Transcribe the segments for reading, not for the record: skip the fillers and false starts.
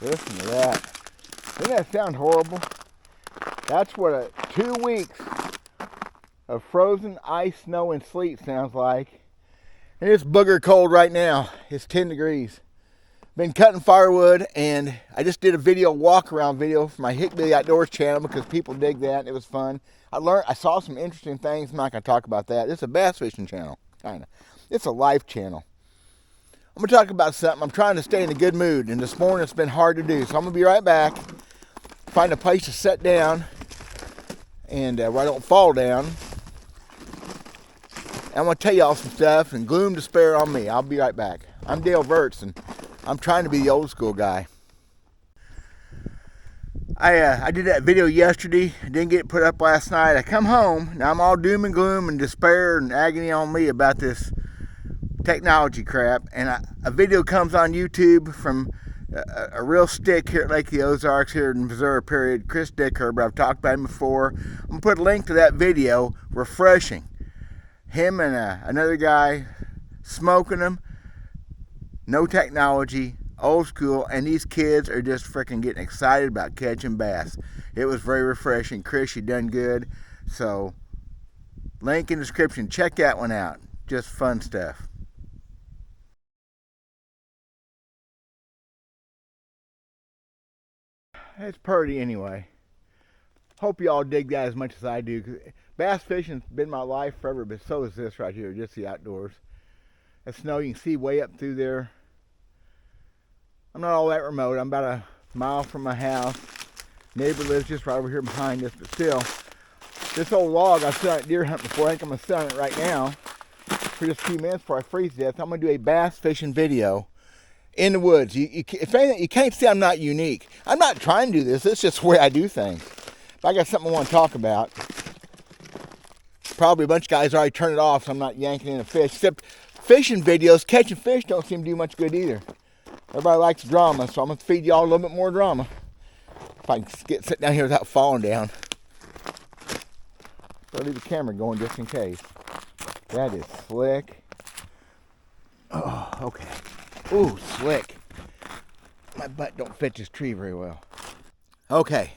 Listen to that. Doesn't that sound horrible? That's what 2 weeks of frozen ice, snow, and sleet sounds like. And it's booger cold right now. It's 10 degrees. Been cutting firewood, and I just did a video, walk around video for my Hickbilly Outdoors channel because people dig that and it was fun. I saw some interesting things. I'm not going to talk about that. It's a bass fishing channel, kind of. It's a life channel. I'm going to talk about something. I'm trying to stay in a good mood, and this morning it's been hard to do. So I'm going to be right back. Find a place to sit down and where I don't fall down. I'm going to tell y'all some stuff and gloom to spare on me. I'll be right back. I'm Dale Verts, and I'm trying to be the old school guy. I did that video yesterday. Didn't get it put up last night. I come home. Now I'm all doom and gloom and despair and agony on me about this technology crap. And a video comes on YouTube from a real stick here at Lake of the Ozarks here in Missouri, period. Chris Dickherber. I've talked about him before. I'm going to put a link to that video. Refreshing. Him and another guy smoking them. No technology, old school, and these kids are just freaking getting excited about catching bass. It was very refreshing. Chris, you done good. So, link in the description. Check that one out. Just fun stuff. It's pretty anyway. Hope you all dig that as much as I do. Bass fishing's been my life forever, but so is this right here, just the outdoors. The snow, you can see way up through there. I'm not all that remote. I'm about a mile from my house. Neighbor lives just right over here behind us, but still, this old log I sit on at deer hunt before. I think I'm going to sit on it right now for just a few minutes before I freeze to death. I'm going to do a bass fishing video in the woods. If anything, you can't see I'm not unique. I'm not trying to do this. It's just the way I do things. If I got something I want to talk about, probably a bunch of guys already turned it off, so I'm not yanking in a fish. Except fishing videos, catching fish don't seem to do much good either. Everybody likes drama, so I'm going to feed y'all a little bit more drama. If I can sit down here without falling down. I'll leave the camera going just in case. That is slick. Oh, okay. Ooh, slick. My butt don't fit this tree very well. Okay.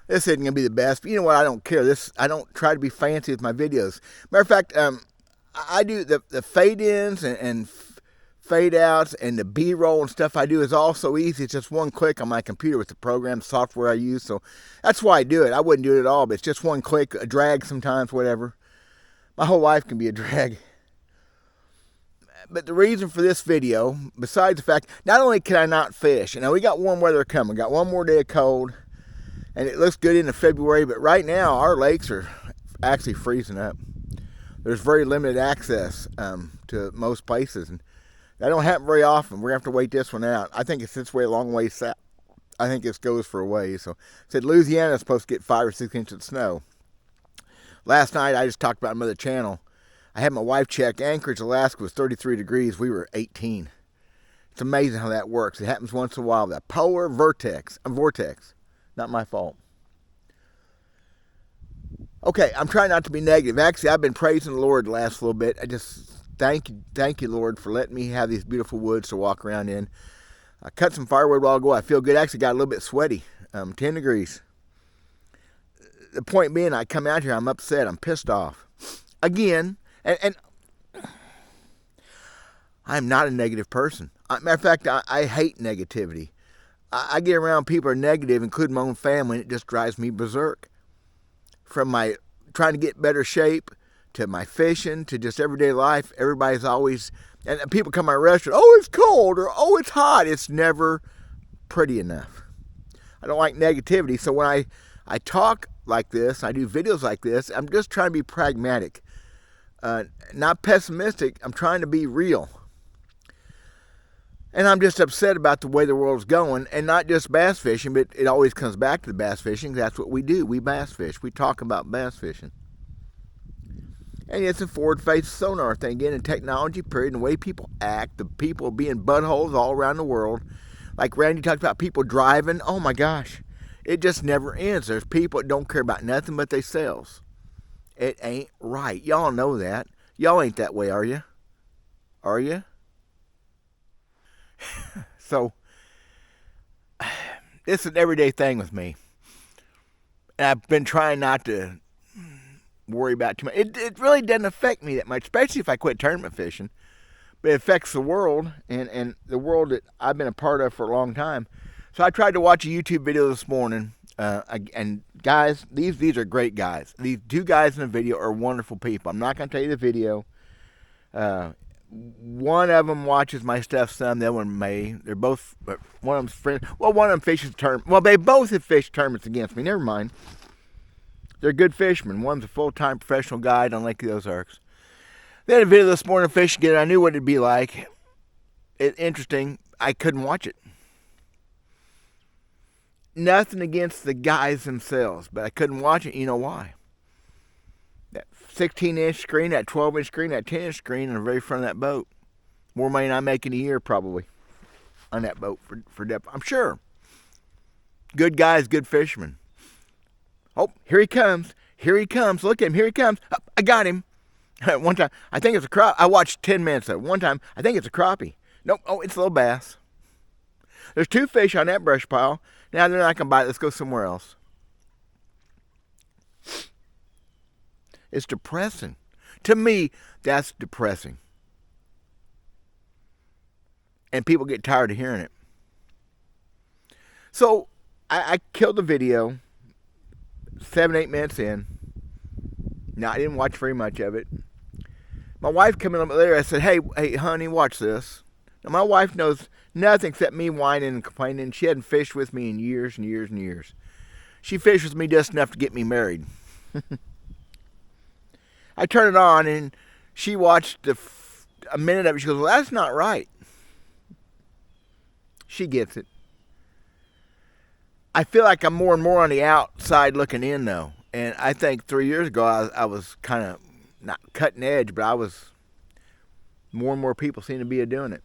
This isn't going to be the best, but you know what? I don't care. I don't try to be fancy with my videos. Matter of fact, I do the fade-ins and fade-outs and the B-roll and stuff I do is all so easy. It's just one click on my computer with the program, software I use. So that's why I do it. I wouldn't do it at all, but it's just one click, a drag sometimes, whatever. My whole life can be a drag. But the reason for this video, besides the fact, not only can I not fish, we got warm weather coming. Got one more day of cold. And it looks good into February, but right now our lakes are actually freezing up. There's very limited access to most places, and that don't happen very often. We're going to have to wait this one out. I think it's this way a long way south. I think this goes for a ways. So, said Louisiana is supposed to get 5 or 6 inches of snow. Last night, I just talked about another channel. I had my wife check. Anchorage, Alaska was 33 degrees. We were 18. It's amazing how that works. It happens once in a while. That polar vortex. Not my fault. Okay, I'm trying not to be negative. Actually, I've been praising the Lord the last little bit. I just thank you, Lord, for letting me have these beautiful woods to walk around in. I cut some firewood a while ago. I feel good. Actually got a little bit sweaty. 10 degrees. The point being, I come out here, I'm upset. I'm pissed off. Again, and I'm not a negative person. Matter of fact, I hate negativity. I get around people who are negative, including my own family, and it just drives me berserk. From my trying to get better shape, to my fishing, to just everyday life, everybody's always, and people come to my restaurant, oh, it's cold, or oh, it's hot. It's never pretty enough. I don't like negativity, so when I talk like this, I do videos like this, I'm just trying to be pragmatic. Not pessimistic, I'm trying to be real. And I'm just upset about the way the world's going, and not just bass fishing, but it always comes back to the bass fishing. That's what we do. We bass fish. We talk about bass fishing. And it's a forward-faced sonar thing again in technology, period, and the way people act, the people being buttholes all around the world. Like Randy talked about people driving. Oh my gosh. It just never ends. There's people that don't care about nothing but themselves. It ain't right. Y'all know that. Y'all ain't that way, are you? Are you? So, This is an everyday thing with me. And I've been trying not to worry about too much. It really doesn't affect me that much, especially if I quit tournament fishing. But it affects the world, and the world that I've been a part of for a long time. So I tried to watch a YouTube video this morning. And guys, these are great guys. These two guys in the video are wonderful people. I'm not going to tell you the video. One of them watches my stuff some, the other one may. They're both, one of them's friends. Well, one of them fishes tournament. Well, they both have fished tournaments against me. Never mind. They're good fishermen. One's a full-time professional guide on Lake of the Ozarks. They had a video this morning of fishing again. I knew what it'd be like. Interesting. I couldn't watch it. Nothing against the guys themselves, but I couldn't watch it. You know why? That 16-inch screen, that 12-inch screen, that 10-inch screen on the very front of that boat. More money than I make in a year, probably, on that boat for depth. I'm sure. Good guys, good fishermen. Oh, here he comes. Here he comes. Look at him. Here he comes. Oh, I got him. One time, I think it's a crappie. I watched 10 minutes of it. One time, I think it's a crappie. Nope. Oh, it's a little bass. There's two fish on that brush pile. Now they're not going to bite. Let's go somewhere else. It's depressing. To me, that's depressing. And people get tired of hearing it. So, I killed the video 7-8 minutes in. Now, I didn't watch very much of it. My wife came in a little bit later. I said, hey, honey, watch this. Now, my wife knows nothing except me whining and complaining. She hadn't fished with me in years and years and years. She fished with me just enough to get me married. I turned it on, and she watched a minute of it. She goes, well, that's not right. She gets it. I feel like I'm more and more on the outside looking in, though. And I think 3 years ago, I was kind of, not cutting edge, but I was, more and more people seem to be doing it.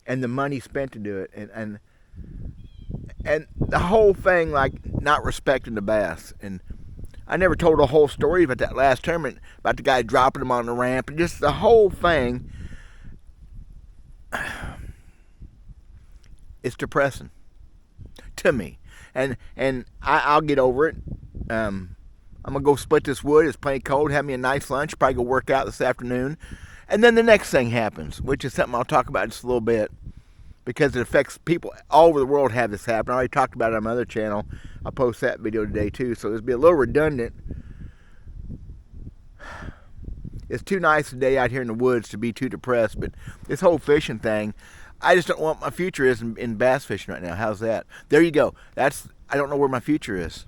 And the money spent to do it. And the whole thing, like, not respecting the bass. And I never told a whole story about that last tournament, about the guy dropping them on the ramp. And just the whole thing, it's depressing to me. And I'll get over it. I'm going to go split this wood. It's plenty cold. Have me a nice lunch. Probably go work out this afternoon. And then the next thing happens, which is something I'll talk about in just a little bit, because it affects people all over the world have this happen. I already talked about it on my other channel. I'll post that video today too, so this will be a little redundant. It's too nice a day out here in the woods to be too depressed, but this whole fishing thing, I just don't know what my future is in bass fishing right now. How's that? There you go. I don't know where my future is.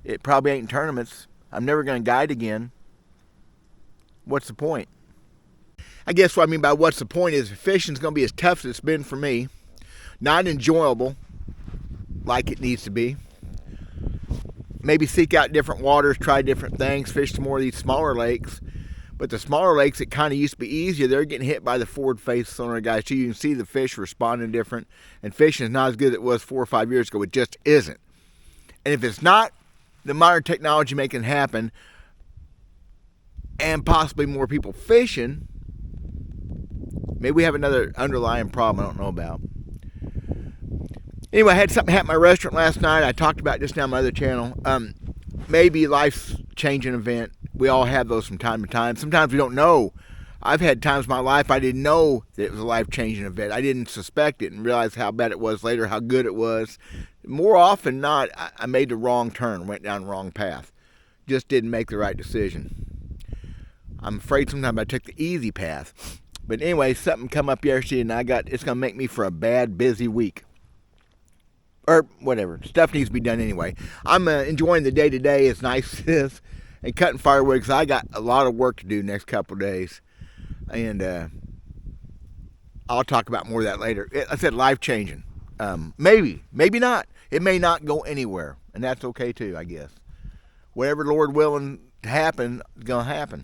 It probably ain't in tournaments. I'm never going to guide again. What's the point? I guess what I mean by what's the point is fishing's going to be as tough as it's been for me. Not enjoyable like it needs to be. Maybe seek out different waters, try different things, fish some more of these smaller lakes. But the smaller lakes, it kind of used to be easier. They're getting hit by the forward face sonar guys too. You can see the fish responding different. And fishing is not as good as it was 4 or 5 years ago. It just isn't. And if it's not the modern technology making it happen, and possibly more people fishing, maybe we have another underlying problem I don't know about. Anyway, I had something happen at my restaurant last night. I talked about it just now on my other channel. Maybe a life-changing event. We all have those from time to time. Sometimes we don't know. I've had times in my life I didn't know that it was a life-changing event. I didn't suspect it and realize how bad it was later, how good it was. More often than not, I made the wrong turn, went down the wrong path. Just didn't make the right decision. I'm afraid sometimes I took the easy path. But anyway, something come up yesterday, and it's going to make me for a bad, busy week. Or whatever. Stuff needs to be done anyway. I'm enjoying the day-to-day as nice as it is, and cutting firewood, because I got a lot of work to do next couple of days. And I'll talk about more of that later. I said life-changing. Maybe not. It may not go anywhere, and that's okay too, I guess. Whatever Lord willing to happen is going to happen.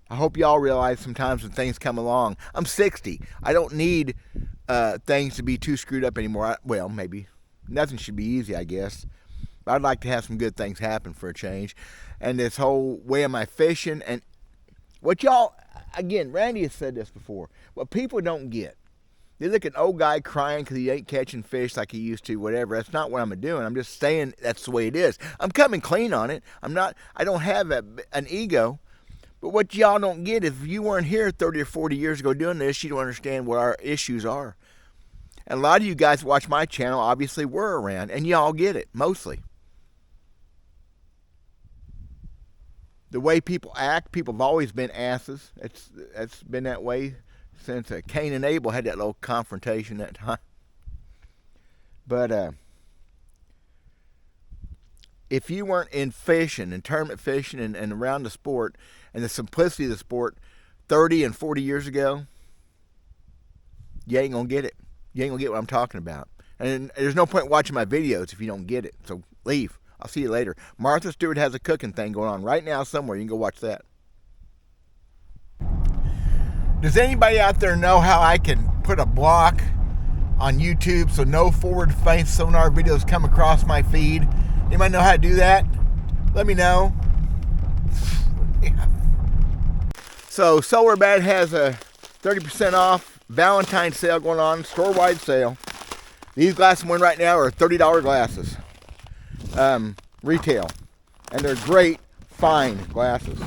I hope y'all realize sometimes when things come along. I'm 60. I don't need things to be too screwed up anymore. Well, maybe. Nothing should be easy, I guess. But I'd like to have some good things happen for a change. And this whole way of my fishing, and what y'all, again, Randy has said this before, what people don't get They look at an old guy crying because he ain't catching fish like he used to, whatever. That's not what I'm doing. I'm just saying that's the way it is. I'm coming clean on it. I don't have an ego. But what y'all don't get, if you weren't here 30 or 40 years ago doing this, you don't understand what our issues are. And a lot of you guys watch my channel obviously were around, and y'all get it, mostly. The way people act, people have always been asses. It's been that way since Cain and Abel had that little confrontation that time. But if you weren't in fishing and tournament fishing and around the sport and the simplicity of the sport 30 and 40 years ago, you ain't going to get it. You ain't going to get what I'm talking about. And there's no point watching my videos if you don't get it. So leave. I'll see you later. Martha Stewart has a cooking thing going on right now somewhere. You can go watch that. Does anybody out there know how I can put a block on YouTube so no forward-faced sonar videos come across my feed? Anybody know how to do that? Let me know. Yeah. So SolarBad has a 30% off Valentine's sale going on, store-wide sale. These glasses one right now are $30 glasses, retail, and they're great, fine glasses.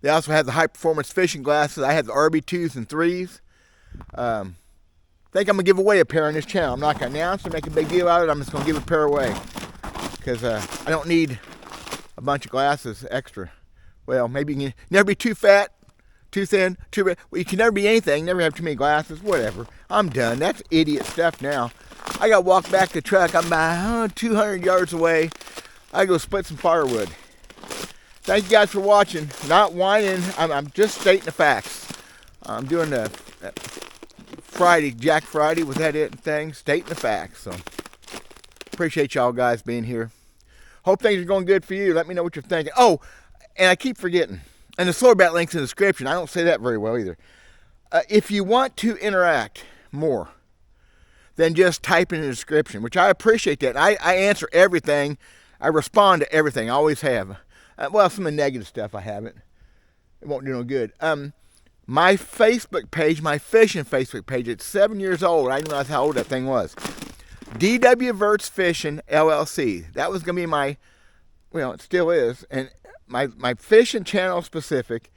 They also have the high-performance fishing glasses. I have the RB2s and 3s. I think I'm going to give away a pair on this channel. I'm not going to announce or make a big deal out of it. I'm just going to give a pair away because I don't need a bunch of glasses extra. Well, maybe you can never be too fat, too thin, too red. Well, you can never be anything, never have too many glasses, whatever. I'm done. That's idiot stuff now. I got to walk back to the truck. I'm about 200 yards away. I go split some firewood. Thank you guys for watching. Not whining. I'm just stating the facts. I'm doing the Friday, Jack Friday, was that it and things? Stating the facts. So appreciate y'all guys being here. Hope things are going good for you. Let me know what you're thinking. Oh, and I keep forgetting. And the SolarBat link's in the description. I don't say that very well either. If you want to interact more than just type in the description, which I appreciate that. I answer everything. I respond to everything. I always have. Well, some of the negative stuff I haven't. It won't do no good. My Facebook page, my fishing Facebook page, it's 7 years old. I didn't realize how old that thing was. DW Verts Fishing LLC. That was going to be my, well, it still is, and my fishing channel specific,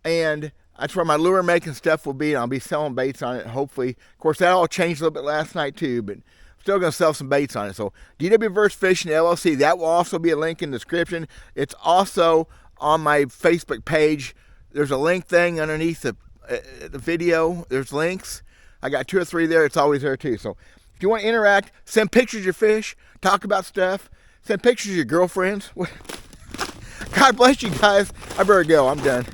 and that's where my lure making stuff will be, and I'll be selling baits on it, hopefully. Of course, that all changed a little bit last night, too, but I'm still going to sell some baits on it. So, DW Verts Fishing LLC, that will also be a link in the description. It's also on my Facebook page. There's a link thing underneath the video. There's links. I got 2 or 3 there. It's always there, too. So, if you want to interact, send pictures of your fish, talk about stuff, send pictures of your girlfriends. God bless you guys. I better go. I'm done.